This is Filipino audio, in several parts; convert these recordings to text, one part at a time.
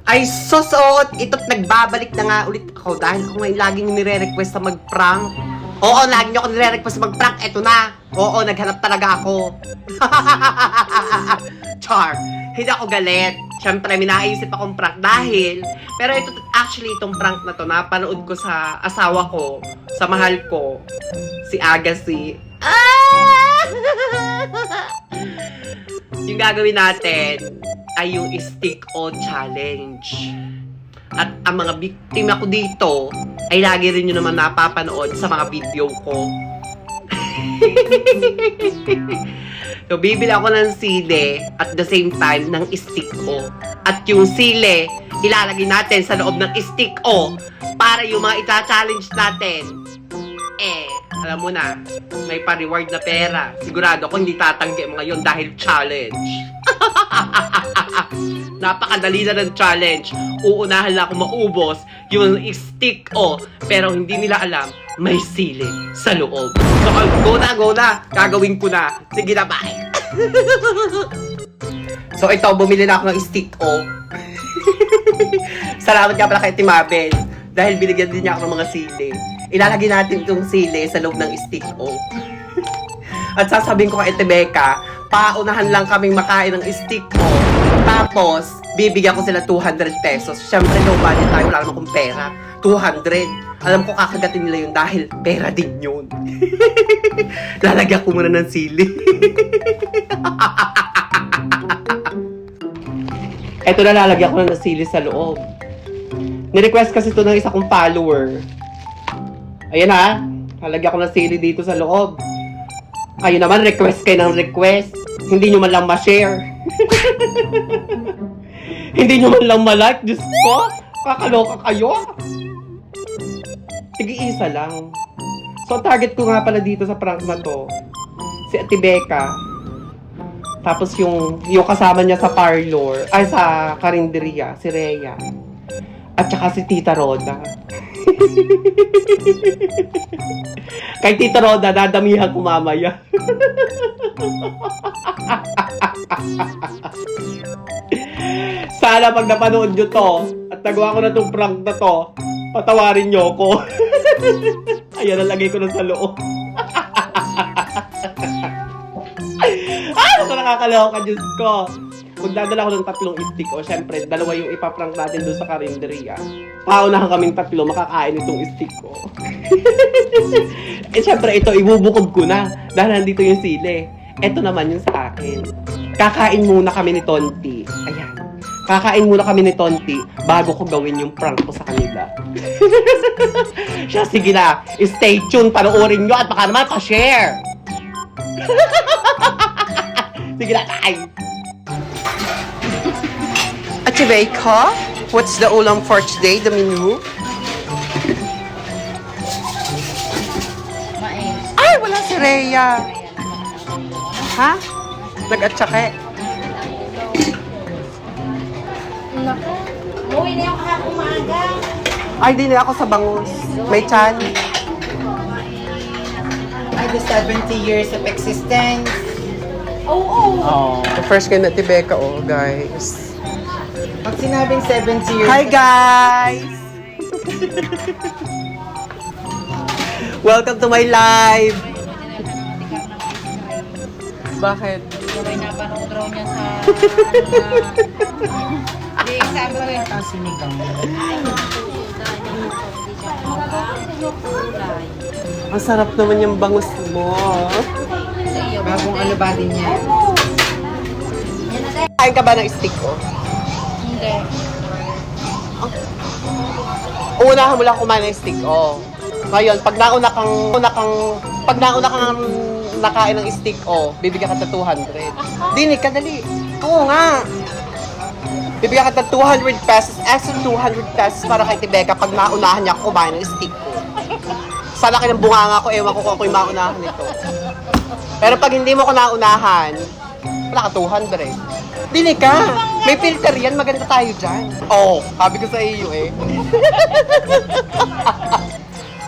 Ay, susuot! Ito't nagbabalik na nga ulit ako dahil ako ngayon laging nire-request na mag-prank. Oo, lagi niyo ako nire-request na mag-prank. Eto na. Oo, naghanap talaga ako. Char. Hindi ako galit. Siyempre, may naisip akong prank dahil, pero ito, actually, itong prank na to, napanood ko sa asawa ko, sa mahal ko, si Agassi. Yung gagawin natin ay yung stick-o challenge. At ang mga biktima ko dito ay lagi rin nyo naman napapanood sa mga video ko. So, bibili ako ng sili at the same time ng stick-o. At yung sili, ilalagay natin sa loob ng stick-o para yung mga ita-challenge natin, alam mo na, may pa-reward na pera. Sigurado ako hindi tatanggi mo ngayon dahil challenge. Napakadali na ng challenge. Uunahan lang ako maubos yung stick-o. Pero hindi nila alam, may sili sa loob. So, go na. Gagawin ko na. Sige na, bye. So, ito, bumili na ako ng stick-o. Salamat nga pala kay Timabel. Dahil binigyan din niya ako ng mga sili. Ilalagay natin itong sili sa loob ng stick-o. At sasabihin ko kay Tebeka, paunahan lang kaming makain ng stick-o. Tapos, bibigyan ko sila 200 pesos. Siyempre, no budget tayo, wala naman akong pera. 200. Alam ko kakagatin nila yun dahil pera din yun. Lalagyan ko muna ng sili. Eto na, lalagyan ko na ng sili sa loob. Ni-request kasi ito ng isa kong follower. Ayan ha, lalagyan ko ng sili dito sa loob. Kayo naman, request kayo ng request. Hindi nyo man lang ma-share. Hindi nyo man lang ma-like. Diyos ko, kakaloka kayo. Sige, isa lang. So, target ko nga pala dito sa prank na to, si Ate Becca. Tapos yung kasama niya sa parlor, ay sa karinderya, si Rhea. At saka si Tita Roda. Kay Tita Roda, dadamihan ko mamaya. Sana pag napanood nyo to, at nagawa ko na itong prank na to, patawarin nyo ko. Ayan, nalagay ko na sa loob. Ano ko nakakaloka, Diyos ko. Kung dadala ko ng 3 stick, o syempre, 2 yung ipaprank natin doon sa karinderya. Paunahan kaming 3, makakain itong stick ko. Eh syempre, ito, ibubukod ko na. Dahil nandito yung sili. Ito naman yung sa akin. Kakain muna kami ni Tonti. Ayan. Kakain muna kami ni Tonti bago ko gawin yung prank ko sa kanila. Siya, sige na. Stay tuned, panoorin nyo at baka naman pa-share. Sige na, kain. Ate Becca, what's the ulam for today, the menu? Ay, wala si Rhea. Ha? Nag-atsake. Uwi na yung kahapong maaga. Ay, di na ako sa bangus. May chan. Ay, the 70 years of existence. Oh. The first kay na Ate Becca, oh, guys. Pag sinabing 70 years... Hi, guys! Welcome to my live! Bakit? Sabay napanood raw niya sa... Hindi, sabi ko yung sinigang. Ang sarap naman yung bangus mo. Bagong ano ba din yan? Kain ka ba ng stick ko? Hindi. Unahan mo lang kumain ng stick, oh. Ngayon, pag nauna kang nakain ng stick, oh, bibigyan ka ng 200. Dinig ka, dali. Oo nga. Bibigyan ka ng 200 pesos, extra 200 pesos para kay Tibeka pag naunahan niya ako kumain ng stick ko. Sa laki ng bunganga ko, ewan ko kung ako'y maunahan nito. Pero pag hindi mo ko naunahan, wala ka 200. Dinig ka. May filter yan. Maganda tayo dyan. Oo. Sabi ko sa iyo eh.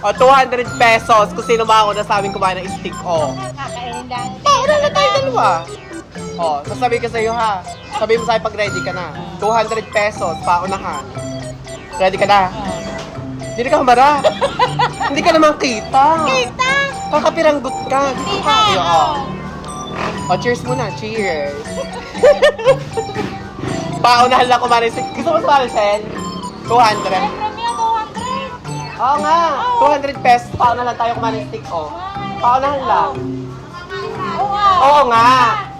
O, 200 pesos kung sino mauna sa amin kumain ng stick. O. Kakainin lang. Pauna na tayo dalawa. O, sasabihin ko sa iyo ha. Sabi mo sa'yo pag ready ka na. 200 pesos, paunahan. Ready ka na? Hindi ka humara. Hindi ka naman kita. Kita! Kakapiranggot ka. Dito ka. O, cheers muna. Cheers. Paunahan lang kumari. Gusto mo sa Sel? 200. Siyempre, Mia, 200. Oo nga. 200 pesos. Paunahan lang tayo kumari stick, oh. Paunahan lang. Oo nga. Oo nga.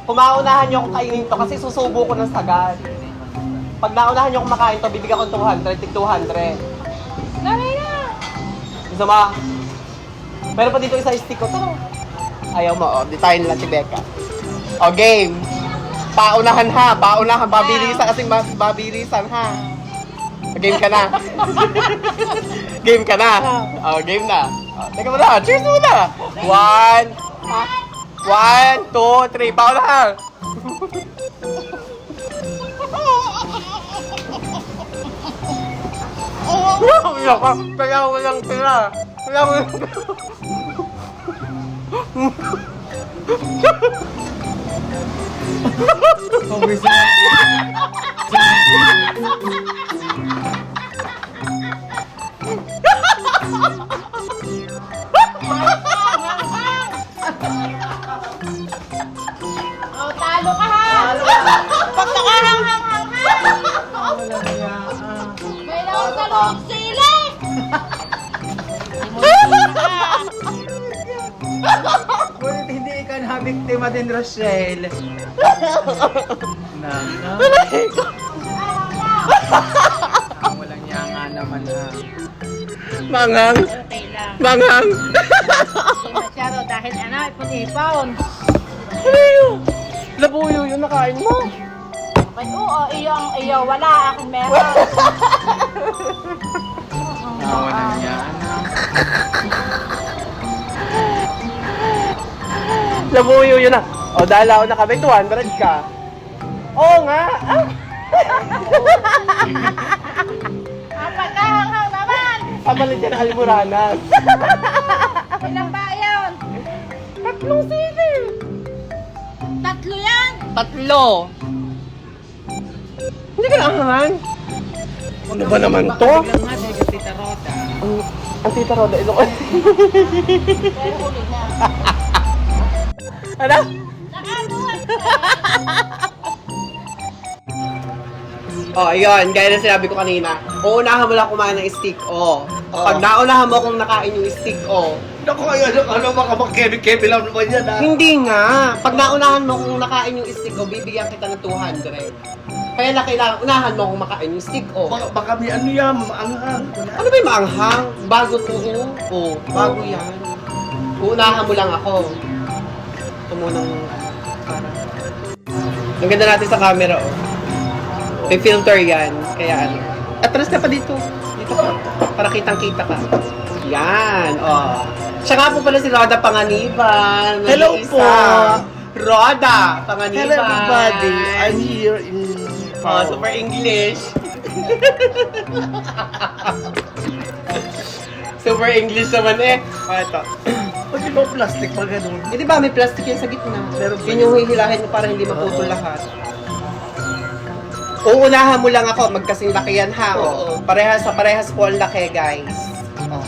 Kumaunahan niyo akong kainin to kasi susubo ko ng sagad. Pag naunahan niyo akong makain to, bibigyan ko 200, tig 200. Dali na. Gusto mo? Pero pa dito isa stick ko to. Ayaw mo, oh. Di tayo nila si Becca. O, game. Paunahan ha. Paunahan. Babilisan kasi babilisan ha. Game ka na. Game ka na. O, game na. O, teka mo na. Cheers muna. 1, 2, 3. Paunahan. Umiyak ka. Kaya ko lang tira. Kaya ko lang tira. Oh, talo ka ha. Pag nakahanghang-hanghang. May lawan sa loob sili. Ngunit hindi ka na biktima din, Rochelle. Walang niya nga naman ha. Mangang. Okay lang. Mangang. Hindi masyado dahil ipon-ipon. Ano yun? Labuyo yun nakain mo. Ay, oo, iyo ang iyo. Wala, akin meron. Walang niya. Labuyo yun na. O, dalaw na kami, 200 ka. Oo nga. Ah. Pagkahanghang naman. Pamalit yan ang almuranas. Ilang ba yun? 3 sili. 3 yan. 3. Hindi ka naahangan. Ano ba naman to? Lang nga dahil kasi Roda. Ang tita Roda, ito ko. Pero huli na. Ano? Nakaduhan. Oh, ayun. Gaya na sinabi ko kanina. Uunahan mo lang kumain ng stick, oh. Pag naunahan mo kung nakain yung stick, oh. Naku, ano baka mag-kemi-kemi lang naman yan, ha? Hindi nga. Pag naunahan mo kung nakain yung stick, oh, bibigyan kita ng 200. Kaya na kailangan, unahan mo kung makain yung stick, oh. Baka may ano yan, maanghang. Ano ba yung maanghang? Bago to, oh. Oh, bago yan. Uunahan mo lang ako. Ito munang parang... Ang ganda natin sa camera, oh. May filter yan. Kaya ano. Atras ka pa dito. Dito ka. Para kitang-kita ka. Yan, oh. Siya nga po pala si Roda Panganiban. Hello Nag-iisa. po. Roda Panganiban. Hello everybody, I'm here in Oh, super English. Super English naman eh. Oh, ito. Pag di ba plastic pa ganun? Eh, di ba may plastic yan sa gitna? Meron ba Yun yung hihilahin mo para hindi maputol lahat. Uunahan mo lang ako, magkasing laki yan ha. Oh. Parehas po ang laki, guys. Oh.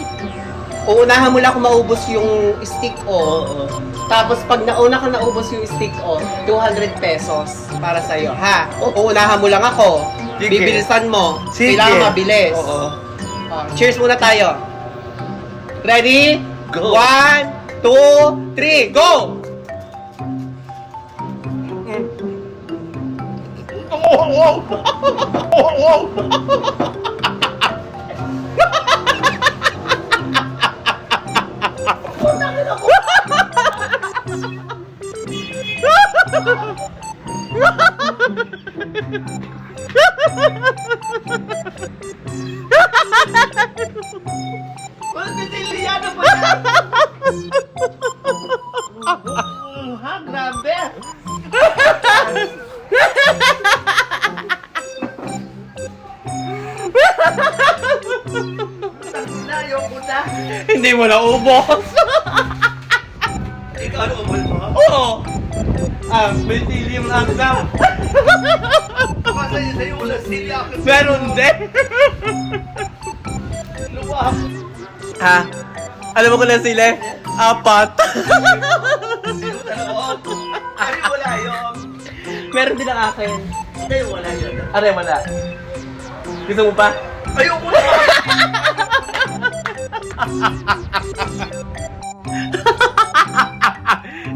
Uunahan mo lang kung maubos yung stick, oh. Oo. Tapos pag nauna ka naubos yung stick, oh, 200 pesos para sa'yo, ha? Uunahan mo lang ako. Sige. Bibilisan mo. Sige. Kailangan mabilis. Oo. Oh, cheers muna tayo. Ready? Go. 1, 2, 3, go! Ha, grabe! Na, ayoko na. Hindi mo naubos. Ikaw ano umul mo? Oo. Ah, may tilium lang daw. Sa'yo wala sila. Meron din. Luwak. Ha? Alam mo ko na sila? 4. Sino dalawa? Ay, wala yun. Meron din ang akin. Ay, wala yun. Are, wala. Gusto mo pa? Ayoko na.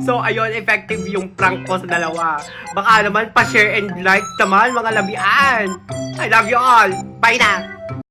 So, ayun, effective yung prank ko sa dalawa. Baka naman, pa-share and like naman, mga labian. I love you all. Bye na!